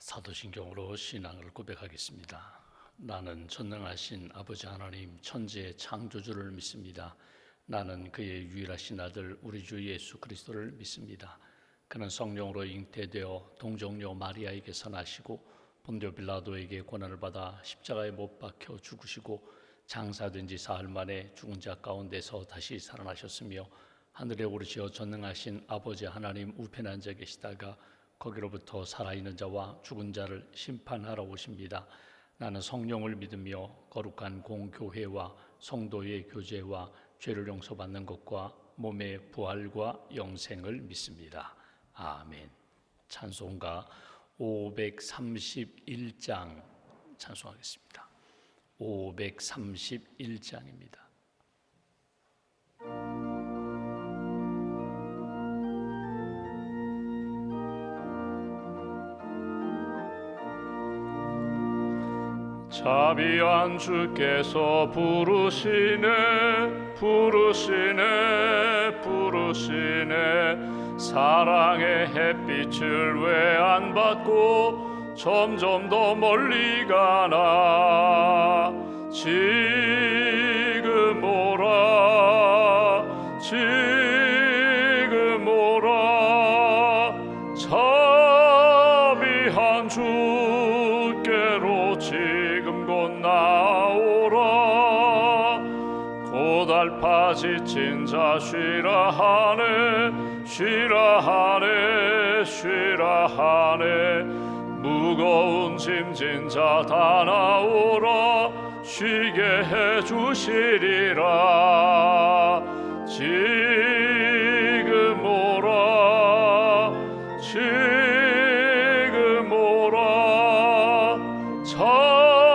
사도신경으로 신앙을 고백하겠습니다. 나는 전능하신 아버지 하나님 천지의 창조주를 믿습니다. 나는 그의 유일하신 아들 우리 주 예수 그리스도를 믿습니다. 그는 성령으로 잉태되어 동정녀 마리아에게서 나시고 본디오 빌라도에게 고난을 받아 십자가에 못 박혀 죽으시고 장사된 지 사흘 만에 죽은 자 가운데서 다시 살아나셨으며 하늘에 오르시어 전능하신 아버지 하나님 우편에 앉아 계시다가 거기로부터 살아있는 자와 죽은 자를 심판하러 오십니다. 나는 성령을 믿으며 거룩한 공교회와 성도의 교제와 죄를 용서받는 것과 몸의 부활과 영생을 믿습니다. 아멘. 찬송가 531장 찬송하겠습니다. 531장입니다. 자비한 주께서 부르시네 사랑의 햇빛을 왜 안 받고 점점 더 멀리 가나 지금 오라 자비한 주께로 지금 곧 나오라 고달파 지친 자 쉬라 하네 무거운 짐진 자 다 나오라 쉬게 해주시리라 지금 오라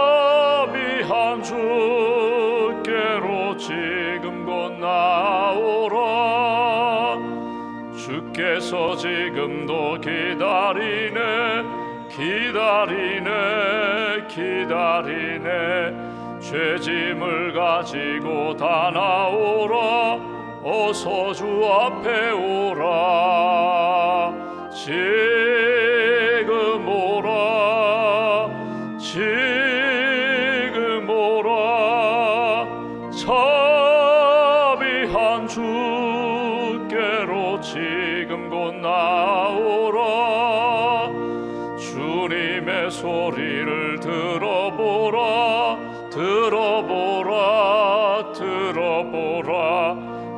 자비한 주께로 지금 곧 나오라 주께서 지금도 기다리네 죄짐을 가지고 다 나오라 어서 주 앞에 오라 지금 오라 자비한 주께로 지금 곧 나오라 주님의 소리를 들어보라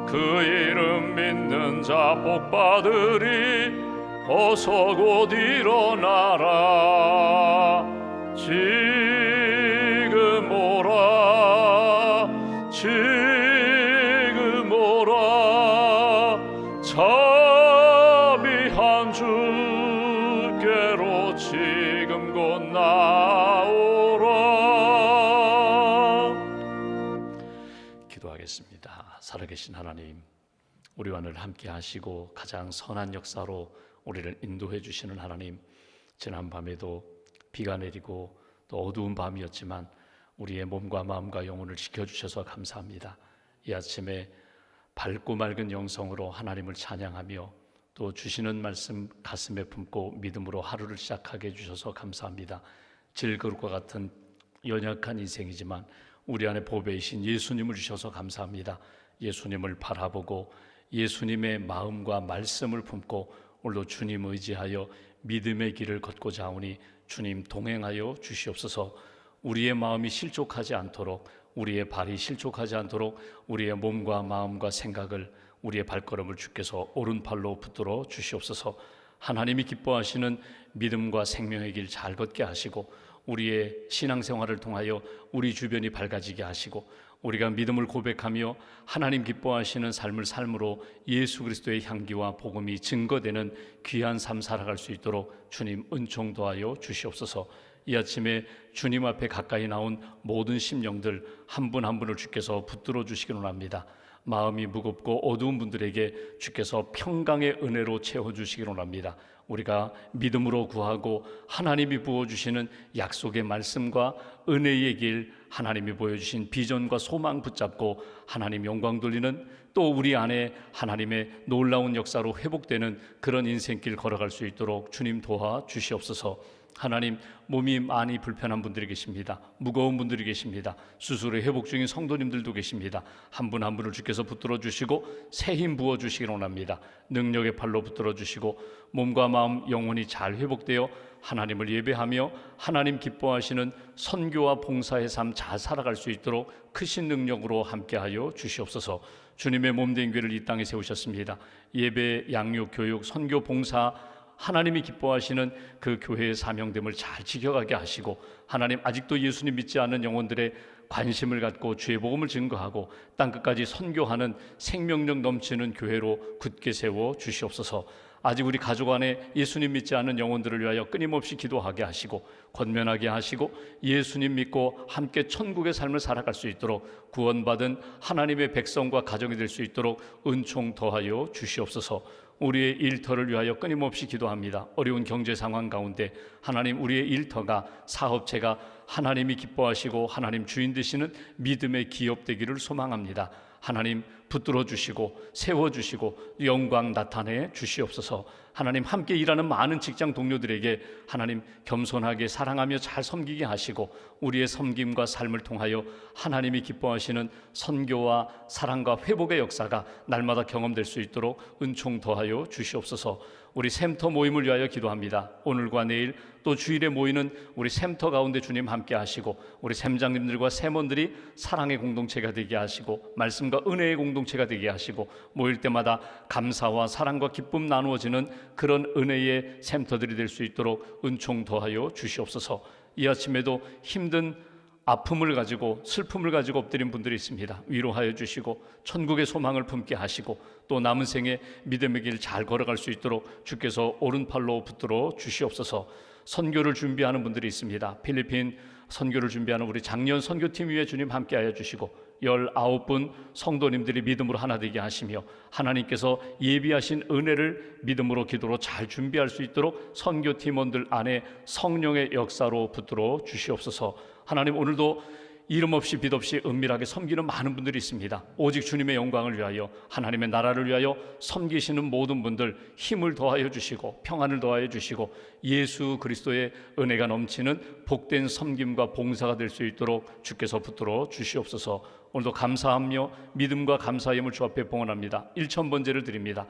그 이름 믿는 자 복받으리 어서 곧 일어나라 지금 오라 자비한 주께로 지금 곧 나오라. 기도하겠습니다. 살아계신 하나님, 우리와 늘 함께 하시고 가장 선한 역사로 우리를 인도해 주시는 하나님, 지난 밤에도 비가 내리고 또 어두운 밤이었지만 우리의 몸과 마음과 영혼을 지켜주셔서 감사합니다. 이 아침에 밝고 맑은 영성으로 하나님을 찬양하며 또 주시는 말씀 가슴에 품고 믿음으로 하루를 시작하게 해주셔서 감사합니다. 질그릇과 같은 연약한 인생이지만 우리 안에 보배이신 예수님을 주셔서 감사합니다. 예수님을 바라보고 예수님의 마음과 말씀을 품고 오늘도 주님 의지하여 믿음의 길을 걷고자 하오니 주님 동행하여 주시옵소서. 우리의 마음이 실족하지 않도록, 우리의 발이 실족하지 않도록 우리의 몸과 마음과 생각을, 우리의 발걸음을 주께서 오른팔로 붙들어 주시옵소서. 하나님이 기뻐하시는 믿음과 생명의 길 잘 걷게 하시고 우리의 신앙생활을 통하여 우리 주변이 밝아지게 하시고 우리가 믿음을 고백하며 하나님 기뻐하시는 삶을 삶으로 예수 그리스도의 향기와 복음이 증거되는 귀한 삶 살아갈 수 있도록 주님 은총 더하여 주시옵소서. 이 아침에 주님 앞에 가까이 나온 모든 심령들 한 분 한 분을 주께서 붙들어 주시기를 원합니다. 마음이 무겁고 어두운 분들에게 주께서 평강의 은혜로 채워주시기를 원합니다. 우리가 믿음으로 구하고 하나님이 부어주시는 약속의 말씀과 은혜의 길, 하나님이 보여주신 비전과 소망 붙잡고 하나님 영광 돌리는 또 우리 안에 하나님의 놀라운 역사로 회복되는 그런 인생길 걸어갈 수 있도록 주님 도와 주시옵소서. 하나님, 몸이 많이 불편한 분들이 계십니다. 무거운 분들이 계십니다. 수술에 회복 중인 성도님들도 계십니다. 한 분 한 분을 주께서 붙들어 주시고 새 힘 부어 주시길 원합니다. 능력의 팔로 붙들어 주시고 몸과 마음 영혼이 잘 회복되어 하나님을 예배하며 하나님 기뻐하시는 선교와 봉사의 삶 잘 살아갈 수 있도록 크신 능력으로 함께하여 주시옵소서. 주님의 몸된 교회를 이 땅에 세우셨습니다. 예배, 양육, 교육, 선교, 봉사, 하나님이 기뻐하시는 그 교회의 사명됨을 잘 지켜가게 하시고, 하나님 아직도 예수님 믿지 않는 영혼들의 관심을 갖고 주의 복음을 증거하고 땅끝까지 선교하는 생명력 넘치는 교회로 굳게 세워 주시옵소서. 아직 우리 가족 안에 예수님 믿지 않는 영혼들을 위하여 끊임없이 기도하게 하시고 권면하게 하시고 예수님 믿고 함께 천국의 삶을 살아갈 수 있도록 구원받은 하나님의 백성과 가정이 될 수 있도록 은총 더하여 주시옵소서. 우리의 일터를 위하여 끊임없이 기도합니다. 어려운 경제 상황 가운데 하나님, 우리의 일터가, 사업체가 하나님이 기뻐하시고 하나님 주인 되시는 믿음의 기업 되기를 소망합니다. 하나님 붙들어 주시고 세워 주시고 영광 나타내 주시옵소서. 하나님, 함께 일하는 많은 직장 동료들에게 하나님 겸손하게 사랑하며 잘 섬기게 하시고 우리의 섬김과 삶을 통하여 하나님이 기뻐하시는 선교와 사랑과 회복의 역사가 날마다 경험될 수 있도록 은총 더하여 주시옵소서. 우리 샘터 모임을 위하여 기도합니다. 오늘과 내일 또 주일에 모이는 우리 샘터 가운데 주님 함께 하시고 우리 샘장님들과 샘원들이 사랑의 공동체가 되게 하시고 말씀과 은혜의 공동체가 되게 하시고 모일 때마다 감사와 사랑과 기쁨 나누어지는 그런 은혜의 샘터들이 될 수 있도록 은총 더하여 주시옵소서. 이 아침에도 힘든 아픔을 가지고 슬픔을 가지고 엎드린 분들이 있습니다. 위로하여 주시고 천국의 소망을 품게 하시고 또 남은 생에 믿음의 길 잘 걸어갈 수 있도록 주께서 오른팔로 붙들어 주시옵소서. 선교를 준비하는 분들이 있습니다. 필리핀 선교를 준비하는 우리 작년 선교팀 위에 주님 함께하여 주시고 19분 성도님들이 믿음으로 하나 되게 하시며 하나님께서 예비하신 은혜를 믿음으로 기도로 잘 준비할 수 있도록 선교팀원들 안에 성령의 역사로 붙들어 주시옵소서. 하나님, 오늘도 이름 없이 빛 없이 은밀하게 섬기는 많은 분들이 있습니다. 오직 주님의 영광을 위하여 하나님의 나라를 위하여 섬기시는 모든 분들 힘을 더하여 주시고 평안을 더하여 주시고 예수 그리스도의 은혜가 넘치는 복된 섬김과 봉사가 될 수 있도록 주께서 붙들어 주시옵소서. 오늘도 감사하며 믿음과 감사의 힘을 주 앞에 봉헌합니다. 1000번제를 드립니다.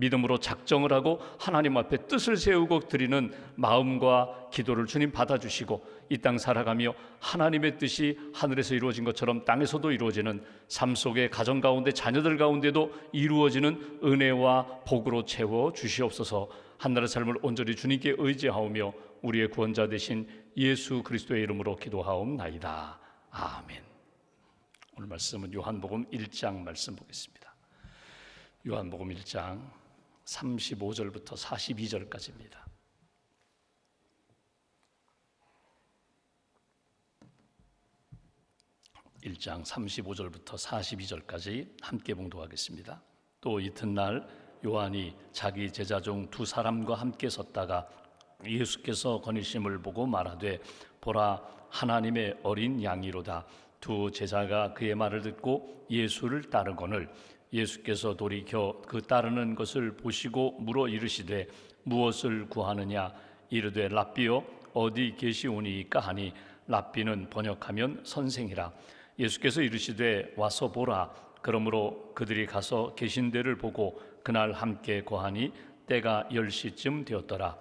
믿음으로 작정을 하고 하나님 앞에 뜻을 세우고 드리는 마음과 기도를 주님 받아주시고 이 땅 살아가며 하나님의 뜻이 하늘에서 이루어진 것처럼 땅에서도 이루어지는 삶 속에 가정 가운데 자녀들 가운데도 이루어지는 은혜와 복으로 채워 주시옵소서. 한나라의 삶을 온전히 주님께 의지하오며 우리의 구원자 되신 예수 그리스도의 이름으로 기도하옵나이다. 아멘. 오늘 말씀은 요한복음 1장 말씀 보겠습니다. 요한복음 1장 35절부터 42절까지입니다. (1장) 35절부터 42절까지 함께 봉독하겠습니다. 또 이튿날 요한이 자기 제자 중 두 사람과 함께 섰다가 예수께서 거니심을 보고 말하되 보라, 하나님의 어린 양이로다. 두 제자가 그의 말을 듣고 예수를 따르거늘 예수께서 돌이켜 그 따르는 것을 보시고 물어 이르시되 무엇을 구하느냐. 이르되 랍비여 어디 계시오니이까 하니 랍비는 번역하면 선생이라. 예수께서 이르시되 와서 보라. 그러므로 그들이 가서 계신 데를 보고 그날 함께 거하니 때가 10시쯤 되었더라.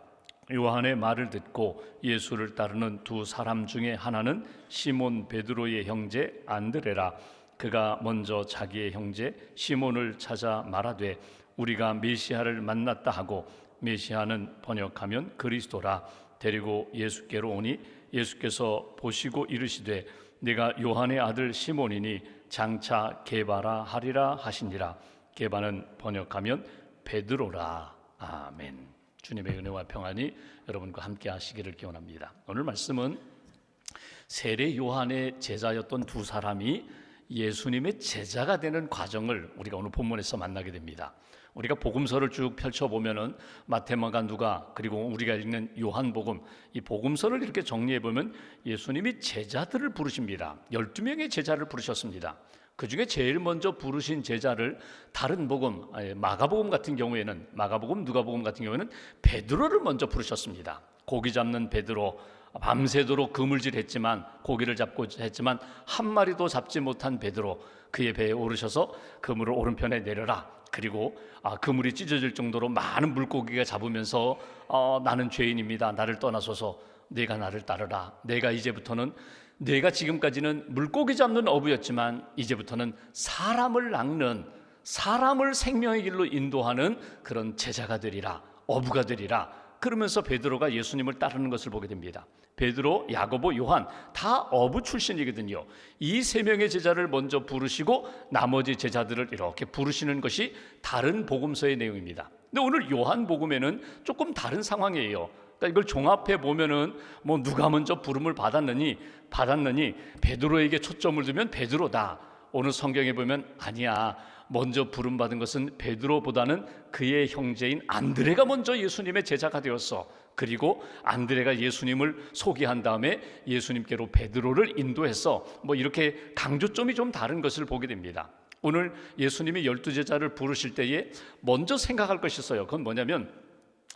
요한의 말을 듣고 예수를 따르는 두 사람 중에 하나는 시몬 베드로의 형제 안드레라. 그가 먼저 자기의 형제 시몬을 찾아 말하되 우리가 메시아를 만났다 하고, 메시아는 번역하면 그리스도라. 데리고 예수께로 오니 예수께서 보시고 이르시되 네가 요한의 아들 시몬이니 장차 게바라 하리라 하시니라. 게바는 번역하면 베드로라. 아멘. 주님의 은혜와 평안이 여러분과 함께 하시기를 기원합니다. 오늘 말씀은 세례 요한의 제자였던 두 사람이 예수님의 제자가 되는 과정을 우리가 오늘 본문에서 만나게 됩니다. 우리가 복음서를 쭉 펼쳐보면은 마태마가 누가 그리고 우리가 읽는 요한복음, 이 복음서를 이렇게 정리해보면 예수님이 제자들을 부르십니다. 12명의 제자를 부르셨습니다. 그 중에 제일 먼저 부르신 제자를 다른 복음, 마가복음 같은 경우에는, 마가복음, 누가복음 같은 경우에는 베드로를 먼저 부르셨습니다. 고기 잡는 베드로, 밤새도록 그물질했지만, 고기를 잡고 했지만 한 마리도 잡지 못한 베드로, 그의 배에 오르셔서 그물을 오른편에 내려라. 그리고 그물이 찢어질 정도로 많은 물고기가 잡으면서 나는 죄인입니다. 나를 떠나소서. 네가 나를 따르라. 내가 지금까지는 물고기 잡는 어부였지만 이제부터는 사람을 낚는, 사람을 생명의 길로 인도하는 그런 제자가 되리라, 어부가 되리라. 그러면서 베드로가 예수님을 따르는 것을 보게 됩니다. 베드로, 야고보, 요한 다 어부 출신이거든요. 이 세 명의 제자를 먼저 부르시고 나머지 제자들을 이렇게 부르시는 것이 다른 복음서의 내용입니다. 근데 오늘 요한복음에는 조금 다른 상황이에요. 그러니까 이걸 종합해 보면은 뭐 누가 먼저 부름을 받았느니 베드로에게 초점을 두면 베드로다. 오늘 성경에 보면 아니야, 먼저 부름받은 것은 베드로보다는 그의 형제인 안드레가 먼저 예수님의 제자가 되었어. 그리고 안드레가 예수님을 소개한 다음에 예수님께로 베드로를 인도했어. 뭐 이렇게 강조점이 좀 다른 것을 보게 됩니다. 오늘 예수님이 12제자를 부르실 때에 먼저 생각할 것이 있어요. 그건 뭐냐면,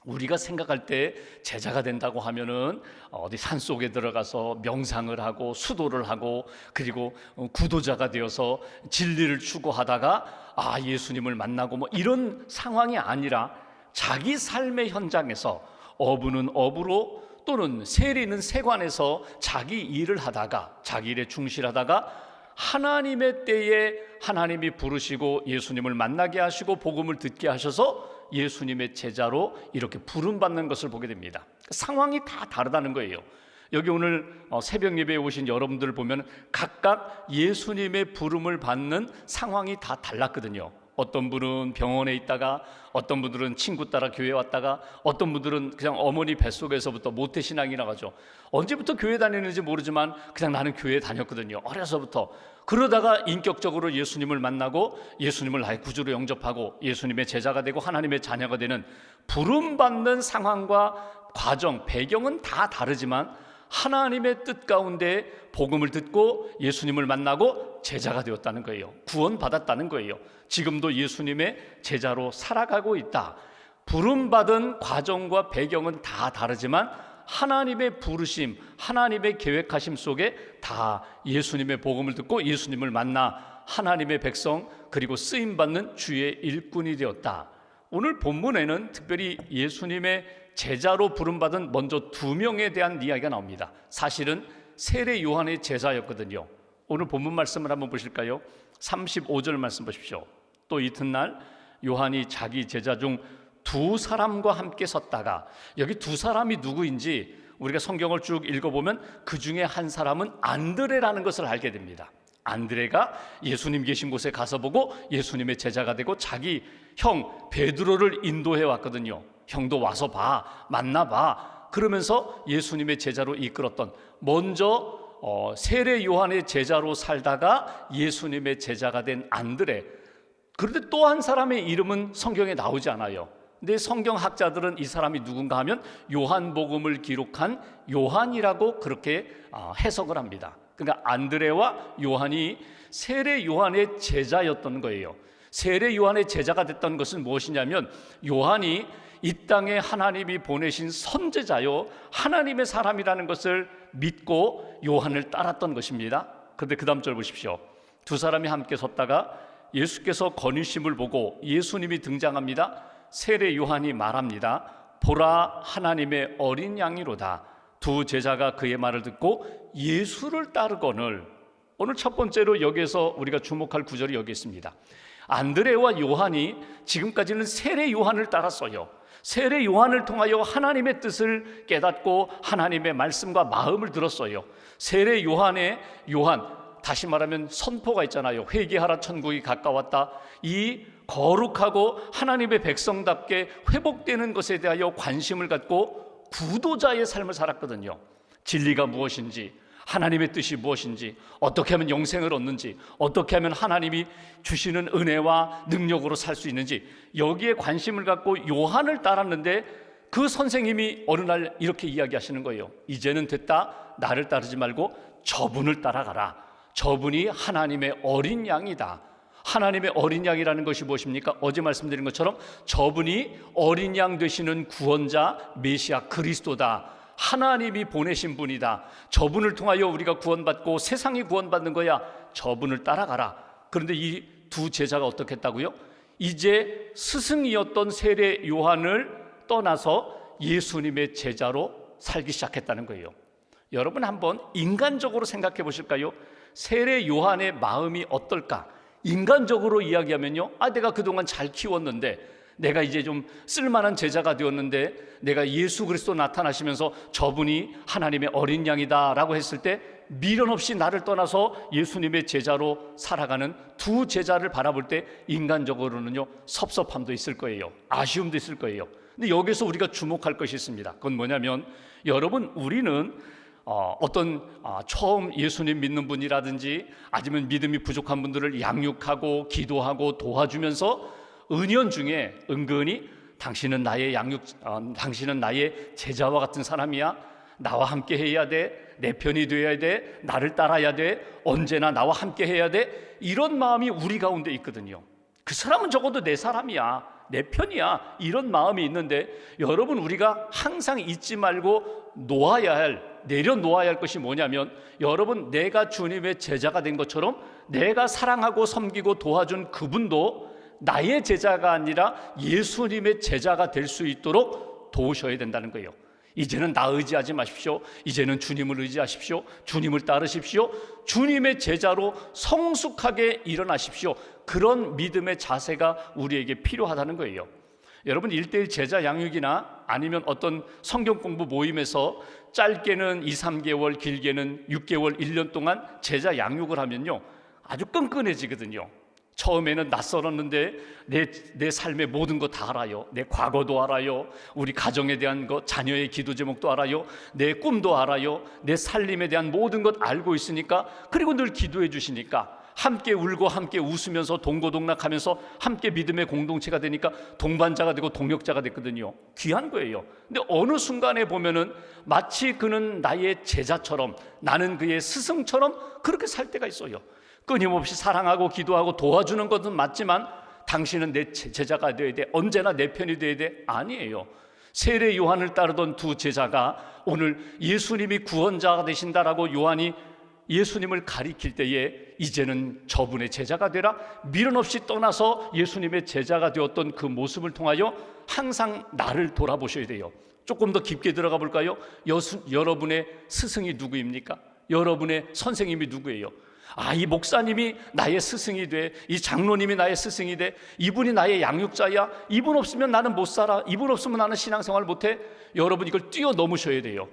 우리가 생각할 때 제자가 된다고 하면은 어디 산속에 들어가서 명상을 하고 수도를 하고 그리고 구도자가 되어서 진리를 추구하다가 예수님을 만나고 뭐 이런 상황이 아니라 자기 삶의 현장에서 어부는 어부로 또는 세리는 세관에서 자기 일을 하다가, 자기 일에 충실하다가 하나님의 때에 하나님이 부르시고 예수님을 만나게 하시고 복음을 듣게 하셔서 예수님의 제자로 이렇게 부름받는 것을 보게 됩니다. 상황이 다 다르다는 거예요. 여기 오늘 새벽 예배에 오신 여러분들을 보면 각각 예수님의 부름을 받는 상황이 다 달랐거든요. 어떤 분은 병원에 있다가, 어떤 분들은 친구 따라 교회 왔다가, 어떤 분들은 그냥 어머니 뱃속에서부터 모태신앙이라고 하죠. 언제부터 교회 다니는지 모르지만 그냥 나는 교회 다녔거든요. 어려서부터. 그러다가 인격적으로 예수님을 만나고 예수님을 나의 구주로 영접하고 예수님의 제자가 되고 하나님의 자녀가 되는 부름받는 상황과 과정, 배경은 다 다르지만 하나님의 뜻 가운데 복음을 듣고 예수님을 만나고 제자가 되었다는 거예요. 구원받았다는 거예요. 지금도 예수님의 제자로 살아가고 있다. 부름받은 과정과 배경은 다 다르지만 하나님의 부르심, 하나님의 계획하심 속에 다 예수님의 복음을 듣고 예수님을 만나 하나님의 백성 그리고 쓰임받는 주의 일꾼이 되었다. 오늘 본문에는 특별히 예수님의 제자로 부름받은 먼저 2명에 대한 이야기가 나옵니다. 사실은 세례 요한의 제자였거든요. 오늘 본문 말씀을 한번 보실까요? 35절 말씀 보십시오. 또 이튿날 요한이 자기 제자 중 2사람과 함께 섰다가, 여기 2사람이 누구인지 우리가 성경을 쭉 읽어보면 그 중에 한 사람은 안드레라는 것을 알게 됩니다. 안드레가 예수님 계신 곳에 가서 보고 예수님의 제자가 되고 자기 형 베드로를 인도해 왔거든요. 형도 와서 봐, 만나봐. 그러면서 예수님의 제자로 이끌었던, 먼저 세례 요한의 제자로 살다가 예수님의 제자가 된 안드레. 그런데 또 한 사람의 이름은 성경에 나오지 않아요. 근데 성경학자들은 이 사람이 누군가 하면 요한복음을 기록한 요한이라고 그렇게 해석을 합니다. 그러니까 안드레와 요한이 세례 요한의 제자였던 거예요. 세례 요한의 제자가 됐던 것은 무엇이냐면, 요한이 이 땅에 하나님이 보내신 선지자요 하나님의 사람이라는 것을 믿고 요한을 따랐던 것입니다. 그런데 그 다음 절 보십시오. 2사람이 함께 섰다가 예수께서 거니심을 보고 예수님이 등장합니다. 세례 요한이 말합니다. 보라, 하나님의 어린 양이로다. 2 제자가 그의 말을 듣고 예수를 따르거늘. 오늘 첫 번째로 여기에서 우리가 주목할 구절이 여기 있습니다. 안드레와 요한이 지금까지는 세례 요한을 따랐어요. 세례 요한을 통하여 하나님의 뜻을 깨닫고 하나님의 말씀과 마음을 들었어요. 세례 요한의 요한, 다시 말하면 선포가 있잖아요. 회개하라, 천국이 가까웠다. 이 거룩하고 하나님의 백성답게 회복되는 것에 대하여 관심을 갖고 구도자의 삶을 살았거든요. 진리가 무엇인지, 하나님의 뜻이 무엇인지, 어떻게 하면 영생을 얻는지, 어떻게 하면 하나님이 주시는 은혜와 능력으로 살 수 있는지, 여기에 관심을 갖고 요한을 따랐는데 그 선생님이 어느 날 이렇게 이야기하시는 거예요. 이제는 됐다. 나를 따르지 말고 저분을 따라가라. 저분이 하나님의 어린 양이다. 하나님의 어린 양이라는 것이 무엇입니까? 어제 말씀드린 것처럼 저분이 어린 양 되시는 구원자 메시아 그리스도다. 하나님이 보내신 분이다. 저분을 통하여 우리가 구원받고 세상이 구원받는 거야. 저분을 따라가라. 그런데 이 두 제자가 어떻게 했다고요? 이제 스승이었던 세례 요한을 떠나서 예수님의 제자로 살기 시작했다는 거예요. 여러분 한번 인간적으로 생각해 보실까요? 세례 요한의 마음이 어떨까? 인간적으로 이야기하면요, 내가 그동안 잘 키웠는데, 내가 이제 좀 쓸만한 제자가 되었는데, 내가 예수 그리스도 나타나시면서 저분이 하나님의 어린 양이다 라고 했을 때 미련 없이 나를 떠나서 예수님의 제자로 살아가는 두 제자를 바라볼 때 인간적으로는요, 섭섭함도 있을 거예요. 아쉬움도 있을 거예요. 근데 여기서 우리가 주목할 것이 있습니다. 그건 뭐냐면, 여러분, 우리는 처음 예수님 믿는 분이라든지 아니면 믿음이 부족한 분들을 양육하고 기도하고 도와주면서 은연중에 은근히 당신은 나의 제자와 같은 사람이야. 나와 함께 해야 돼. 내 편이 되어야 돼. 나를 따라야 돼. 언제나 나와 함께 해야 돼. 이런 마음이 우리 가운데 있거든요. 그 사람은 적어도 내 사람이야. 내 편이야. 이런 마음이 있는데, 여러분, 우리가 항상 잊지 말고 내려놓아야 할 것이 뭐냐면, 여러분, 내가 주님의 제자가 된 것처럼 내가 사랑하고 섬기고 도와준 그분도 나의 제자가 아니라 예수님의 제자가 될 수 있도록 도우셔야 된다는 거예요. 이제는 나 의지하지 마십시오. 이제는 주님을 의지하십시오. 주님을 따르십시오. 주님의 제자로 성숙하게 일어나십시오. 그런 믿음의 자세가 우리에게 필요하다는 거예요. 여러분, 1:1 제자 양육이나 아니면 어떤 성경 공부 모임에서 짧게는 2-3개월, 길게는 6개월, 1년 동안 제자 양육을 하면요, 아주 끈끈해지거든요. 처음에는 낯설었는데 내 삶의 모든 거 다 알아요. 내 과거도 알아요. 우리 가정에 대한 것, 자녀의 기도 제목도 알아요. 내 꿈도 알아요. 내 살림에 대한 모든 것 알고 있으니까, 그리고 늘 기도해 주시니까 함께 울고 함께 웃으면서 동고동락하면서 함께 믿음의 공동체가 되니까 동반자가 되고 동역자가 됐거든요. 귀한 거예요. 근데 어느 순간에 보면은 마치 그는 나의 제자처럼, 나는 그의 스승처럼 그렇게 살 때가 있어요. 끊임없이 사랑하고 기도하고 도와주는 것은 맞지만 당신은 내 제자가 되어야 돼. 언제나 내 편이 되어야 돼. 아니에요. 세례 요한을 따르던 두 제자가 오늘 예수님이 구원자가 되신다라고 요한이 예수님을 가리킬 때에 이제는 저분의 제자가 되라, 미련 없이 떠나서 예수님의 제자가 되었던 그 모습을 통하여 항상 나를 돌아보셔야 돼요. 조금 더 깊게 들어가 볼까요? 여러분의 스승이 누구입니까? 여러분의 선생님이 누구예요? 이 목사님이 나의 스승이 돼. 이 장로님이 나의 스승이 돼. 이분이 나의 양육자야. 이분 없으면 나는 못 살아. 이분 없으면 나는 신앙생활 못해. 여러분, 이걸 뛰어넘으셔야 돼요.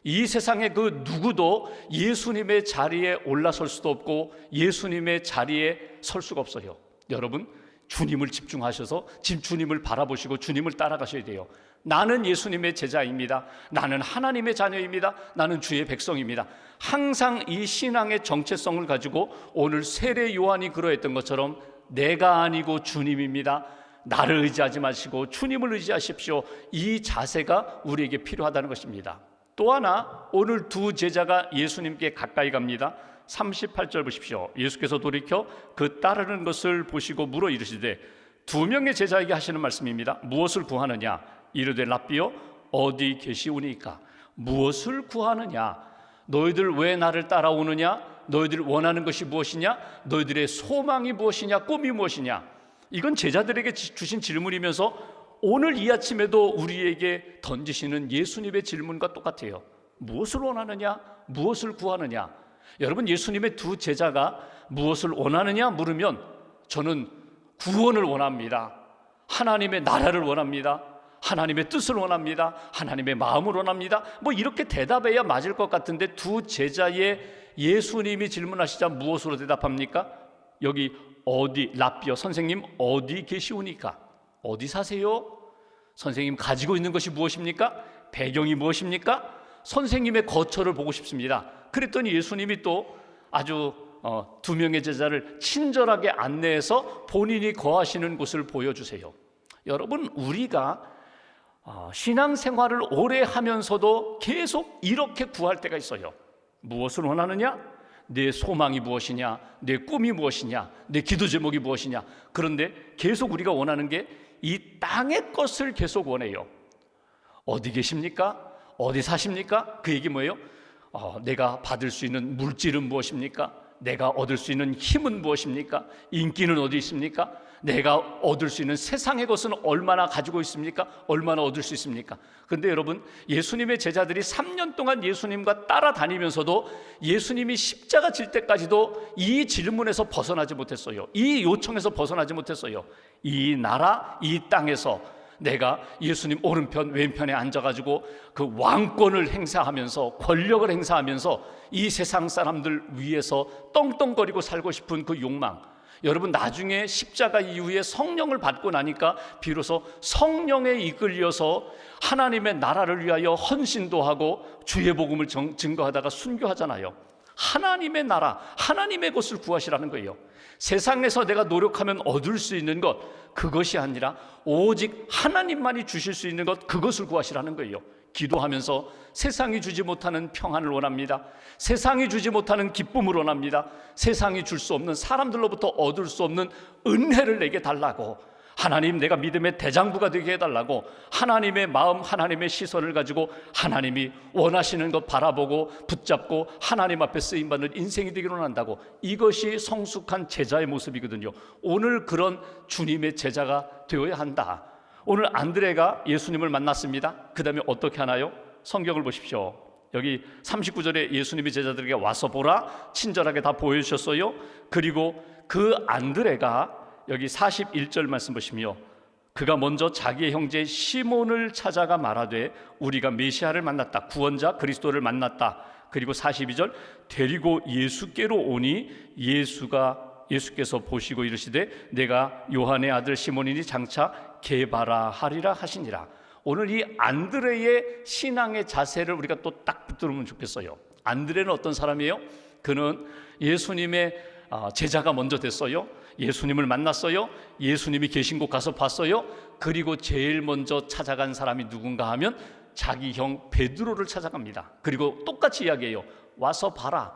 이 세상에 그 누구도 예수님의 자리에 올라설 수도 없고 예수님의 자리에 설 수가 없어요. 여러분, 주님을 집중하셔서 주님을 바라보시고 주님을 따라가셔야 돼요. 나는 예수님의 제자입니다. 나는 하나님의 자녀입니다. 나는 주의 백성입니다. 항상 이 신앙의 정체성을 가지고 오늘 세례 요한이 그러했던 것처럼 내가 아니고 주님입니다. 나를 의지하지 마시고 주님을 의지하십시오. 이 자세가 우리에게 필요하다는 것입니다. 또 하나, 오늘 두 제자가 예수님께 가까이 갑니다. 38절 보십시오. 예수께서 돌이켜 그 따르는 것을 보시고 물어 이르시되, 두 명의 제자에게 하시는 말씀입니다. 무엇을 구하느냐? 이르되 랍비여, 어디 계시오니까? 무엇을 구하느냐? 너희들 왜 나를 따라오느냐? 너희들 원하는 것이 무엇이냐? 너희들의 소망이 무엇이냐? 꿈이 무엇이냐? 이건 제자들에게 주신 질문이면서 오늘 이 아침에도 우리에게 던지시는 예수님의 질문과 똑같아요. 무엇을 원하느냐? 무엇을 구하느냐? 여러분, 예수님의 두 제자가 무엇을 원하느냐 물으면 저는 구원을 원합니다. 하나님의 나라를 원합니다. 하나님의 뜻을 원합니다. 하나님의 마음을 원합니다. 이렇게 대답해야 맞을 것 같은데 두 제자의 예수님이 질문하시자 무엇으로 대답합니까? 여기 어디, 랍비여, 선생님 어디 계시오니까? 어디 사세요? 선생님 가지고 있는 것이 무엇입니까? 배경이 무엇입니까? 선생님의 거처를 보고 싶습니다. 그랬더니 예수님이 또 아주 두 명의 제자를 친절하게 안내해서 본인이 거하시는 곳을 보여주세요. 여러분, 우리가 신앙생활을 오래 하면서도 계속 이렇게 구할 때가 있어요. 무엇을 원하느냐? 내 소망이 무엇이냐? 내 꿈이 무엇이냐? 내 기도 제목이 무엇이냐? 그런데 계속 우리가 원하는 게 이 땅의 것을 계속 원해요. 어디 계십니까? 어디 사십니까? 그 얘기 뭐예요? 내가 받을 수 있는 물질은 무엇입니까? 내가 얻을 수 있는 힘은 무엇입니까? 인기는 어디 있습니까? 내가 얻을 수 있는 세상의 것은 얼마나 가지고 있습니까? 얼마나 얻을 수 있습니까? 그런데 여러분, 예수님의 제자들이 3년 동안 예수님과 따라다니면서도 예수님이 십자가 질 때까지도 이 질문에서 벗어나지 못했어요. 이 요청에서 벗어나지 못했어요. 이 나라, 이 땅에서 내가 예수님 오른편 왼편에 앉아가지고 그 왕권을 행사하면서 권력을 행사하면서 이 세상 사람들 위해서 떵떵거리고 살고 싶은 그 욕망, 여러분, 나중에 십자가 이후에 성령을 받고 나니까 비로소 성령에 이끌려서 하나님의 나라를 위하여 헌신도 하고 주의 복음을 증거하다가 순교하잖아요. 하나님의 나라, 하나님의 것을 구하시라는 거예요. 세상에서 내가 노력하면 얻을 수 있는 것, 그것이 아니라 오직 하나님만이 주실 수 있는 것, 그것을 구하시라는 거예요. 기도하면서 세상이 주지 못하는 평안을 원합니다. 세상이 주지 못하는 기쁨을 원합니다. 세상이 줄 수 없는, 사람들로부터 얻을 수 없는 은혜를 내게 달라고, 하나님, 내가 믿음의 대장부가 되게 해달라고 하나님의 마음, 하나님의 시선을 가지고 하나님이 원하시는 것 바라보고 붙잡고 하나님 앞에 쓰임받는 인생이 되기를 원한다고. 이것이 성숙한 제자의 모습이거든요. 오늘 그런 주님의 제자가 되어야 한다. 오늘 안드레가 예수님을 만났습니다. 그 다음에 어떻게 하나요? 성경을 보십시오. 여기 39절에 예수님이 제자들에게 와서 보라, 친절하게 다 보여주셨어요. 그리고 그 안드레가 여기 41절 말씀 보시며 그가 먼저 자기의 형제 시몬을 찾아가 말하되 우리가 메시아를 만났다, 구원자 그리스도를 만났다. 그리고 42절 데리고 예수께로 오니 예수께서 보시고 이르시되 내가 요한의 아들 시몬이니 장차 게바라 하리라 하시니라. 오늘 이 안드레의 신앙의 자세를 우리가 또 딱 붙들으면 좋겠어요. 안드레는 어떤 사람이에요? 그는 예수님의 제자가 먼저 됐어요. 예수님을 만났어요. 예수님이 계신 곳 가서 봤어요. 그리고 제일 먼저 찾아간 사람이 누군가 하면 자기 형 베드로를 찾아갑니다. 그리고 똑같이 이야기해요. 와서 봐라.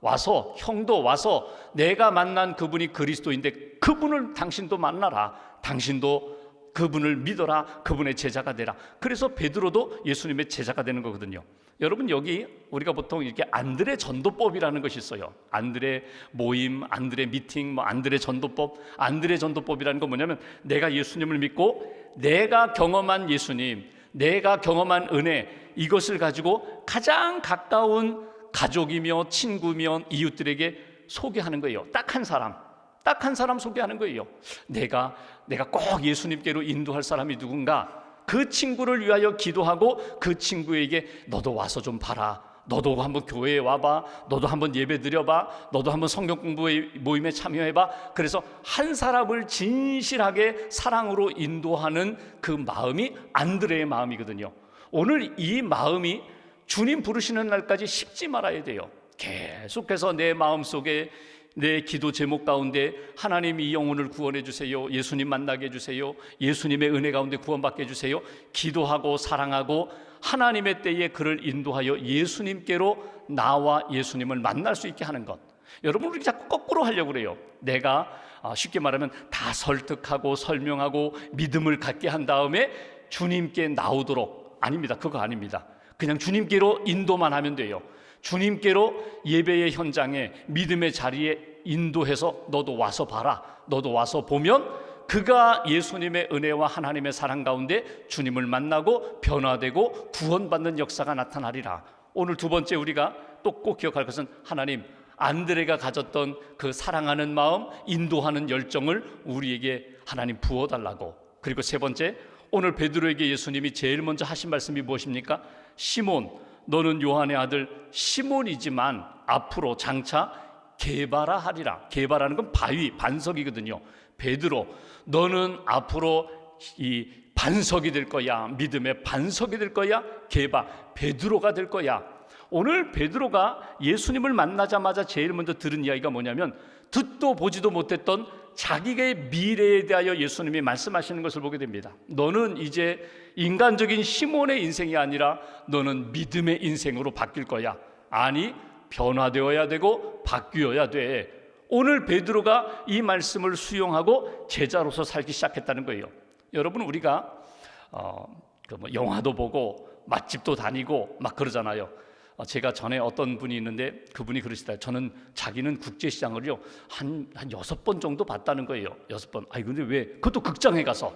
와서, 형도 와서 내가 만난 그분이 그리스도인데 그분을 당신도 만나라. 당신도 그분을 믿어라. 그분의 제자가 되라. 그래서 베드로도 예수님의 제자가 되는 거거든요. 여러분, 여기 우리가 보통 이렇게 안드레 전도법이라는 것이 있어요. 안드레 모임, 안드레 미팅, 안드레 전도법. 안드레 전도법이라는 건 뭐냐면 내가 예수님을 믿고 내가 경험한 예수님, 내가 경험한 은혜, 이것을 가지고 가장 가까운 가족이며 친구며 이웃들에게 소개하는 거예요. 딱 한 사람 소개하는 거예요. 내가 꼭 예수님께로 인도할 사람이 누군가, 그 친구를 위하여 기도하고 그 친구에게 너도 와서 좀 봐라. 너도 한번 교회에 와봐. 너도 한번 예배 드려봐. 너도 한번 성경 공부의 모임에 참여해봐. 그래서 한 사람을 진실하게 사랑으로 인도하는 그 마음이 안드레의 마음이거든요. 오늘 이 마음이 주님 부르시는 날까지 식지 말아야 돼요. 계속해서 내 마음속에, 내 기도 제목 가운데 하나님 이 영혼을 구원해 주세요. 예수님 만나게 해주세요. 예수님의 은혜 가운데 구원받게 해주세요. 기도하고 사랑하고 하나님의 때에 그를 인도하여 예수님께로 나와 예수님을 만날 수 있게 하는 것. 여러분, 우리 자꾸 거꾸로 하려고 그래요. 내가 쉽게 말하면 다 설득하고 설명하고 믿음을 갖게 한 다음에 주님께 나오도록. 아닙니다. 그거 아닙니다. 그냥 주님께로 인도만 하면 돼요. 주님께로 예배의 현장에, 믿음의 자리에 인도해서 너도 와서 봐라. 너도 와서 보면 그가 예수님의 은혜와 하나님의 사랑 가운데 주님을 만나고 변화되고 구원받는 역사가 나타나리라. 오늘 두 번째 우리가 또 꼭 기억할 것은 하나님, 안드레가 가졌던 그 사랑하는 마음, 인도하는 열정을 우리에게 하나님 부어달라고. 그리고 세 번째, 오늘 베드로에게 예수님이 제일 먼저 하신 말씀이 무엇입니까? 시몬, 너는 요한의 아들 시몬이지만 앞으로 장차 게바라 하리라. 게바라는 건 바위, 반석이거든요. 베드로, 너는 앞으로 이 반석이 될 거야. 믿음의 반석이 될 거야. 게바, 베드로가 될 거야. 오늘 베드로가 예수님을 만나자마자 제일 먼저 들은 이야기가 뭐냐면 듣도 보지도 못했던 자기의 미래에 대하여 예수님이 말씀하시는 것을 보게 됩니다. 너는 이제 인간적인 시몬의 인생이 아니라 너는 믿음의 인생으로 바뀔 거야. 아니, 변화되어야 되고 바뀌어야 돼. 오늘 베드로가 이 말씀을 수용하고 제자로서 살기 시작했다는 거예요. 여러분, 우리가 영화도 보고 맛집도 다니고 막 그러잖아요. 제가 전에 어떤 분이 있는데 그분이 그러시더라고요. 저는 자기는 국제시장을요 한 6번 정도 봤다는 거예요. 6번. 아니 근데 왜? 그것도 극장에 가서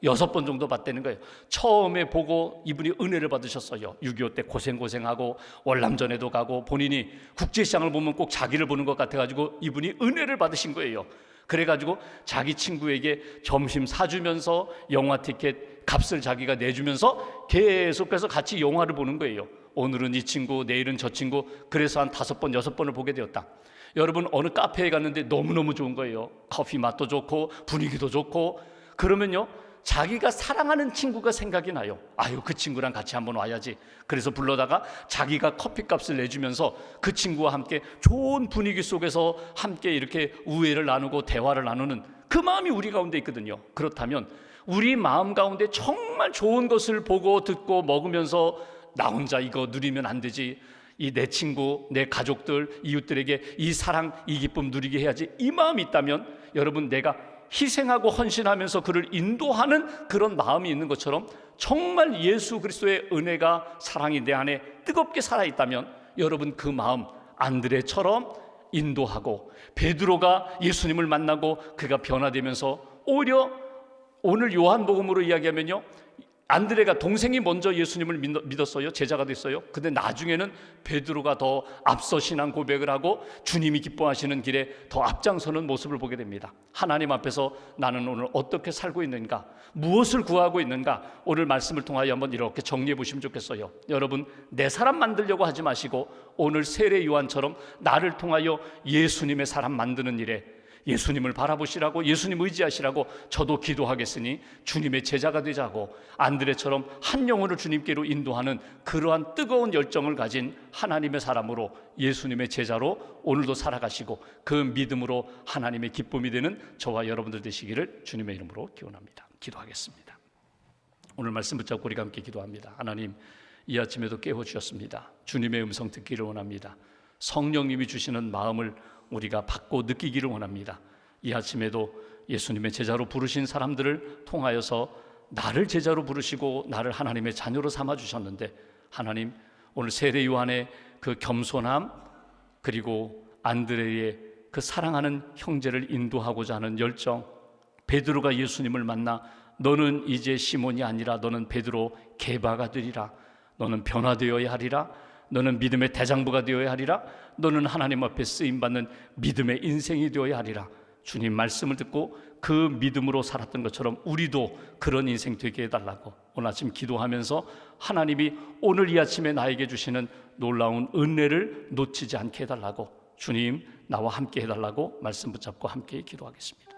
6번 정도 봤다는 거예요. 처음에 보고 이분이 은혜를 받으셨어요. 6.25 때 고생하고 월남전에도 가고 본인이 국제시장을 보면 꼭 자기를 보는 것 같아가지고 이분이 은혜를 받으신 거예요. 그래가지고 자기 친구에게 점심 사주면서 영화 티켓 값을 자기가 내주면서 계속해서 같이 영화를 보는 거예요. 오늘은 이 친구, 내일은 저 친구. 그래서 한 5번, 6번을 보게 되었다. 여러분, 어느 카페에 갔는데 너무너무 좋은 거예요. 커피 맛도 좋고 분위기도 좋고. 그러면요, 자기가 사랑하는 친구가 생각이 나요. 아유, 그 친구랑 같이 한번 와야지. 그래서 불러다가 자기가 커피값을 내주면서 그 친구와 함께 좋은 분위기 속에서 함께 이렇게 우애를 나누고 대화를 나누는 그 마음이 우리 가운데 있거든요. 그렇다면 우리 마음 가운데 정말 좋은 것을 보고 듣고 먹으면서 나 혼자 이거 누리면 안 되지, 이 내 친구, 내 가족들, 이웃들에게 이 사랑, 이 기쁨 누리게 해야지, 이 마음이 있다면 여러분, 내가 희생하고 헌신하면서 그를 인도하는 그런 마음이 있는 것처럼 정말 예수 그리스도의 은혜가, 사랑이 내 안에 뜨겁게 살아있다면 여러분, 그 마음 안드레처럼 인도하고, 베드로가 예수님을 만나고 그가 변화되면서 오히려 오늘 요한복음으로 이야기하면요, 안드레가 동생이 먼저 예수님을 믿었어요. 제자가 됐어요. 근데 나중에는 베드로가 더 앞서 신앙 고백을 하고 주님이 기뻐하시는 길에 더 앞장서는 모습을 보게 됩니다. 하나님 앞에서 나는 오늘 어떻게 살고 있는가, 무엇을 구하고 있는가, 오늘 말씀을 통하여 한번 이렇게 정리해 보시면 좋겠어요. 여러분, 내 사람 만들려고 하지 마시고 오늘 세례 요한처럼 나를 통하여 예수님의 사람 만드는 일에 예수님을 바라보시라고, 예수님 의지하시라고 저도 기도하겠으니 주님의 제자가 되자고, 안드레처럼 한 영혼을 주님께로 인도하는 그러한 뜨거운 열정을 가진 하나님의 사람으로, 예수님의 제자로 오늘도 살아가시고 그 믿음으로 하나님의 기쁨이 되는 저와 여러분들 되시기를 주님의 이름으로 기원합니다. 기도하겠습니다. 오늘 말씀 붙잡고 우리가 함께 기도합니다. 하나님, 이 아침에도 깨워주셨습니다. 주님의 음성 듣기를 원합니다. 성령님이 주시는 마음을 우리가 받고 느끼기를 원합니다. 이 아침에도 예수님의 제자로 부르신 사람들을 통하여서 나를 제자로 부르시고 나를 하나님의 자녀로 삼아주셨는데, 하나님, 오늘 세례 요한의 그 겸손함, 그리고 안드레의 그 사랑하는 형제를 인도하고자 하는 열정, 베드로가 예수님을 만나 너는 이제 시몬이 아니라 너는 베드로 게바가 되리라, 너는 변화되어야 하리라, 너는 믿음의 대장부가 되어야 하리라, 너는 하나님 앞에 쓰임받는 믿음의 인생이 되어야 하리라. 주님 말씀을 듣고 그 믿음으로 살았던 것처럼 우리도 그런 인생 되게 해달라고 오늘 아침 기도하면서 하나님이 오늘 이 아침에 나에게 주시는 놀라운 은혜를 놓치지 않게 해달라고, 주님 나와 함께 해달라고 말씀 붙잡고 함께 기도하겠습니다.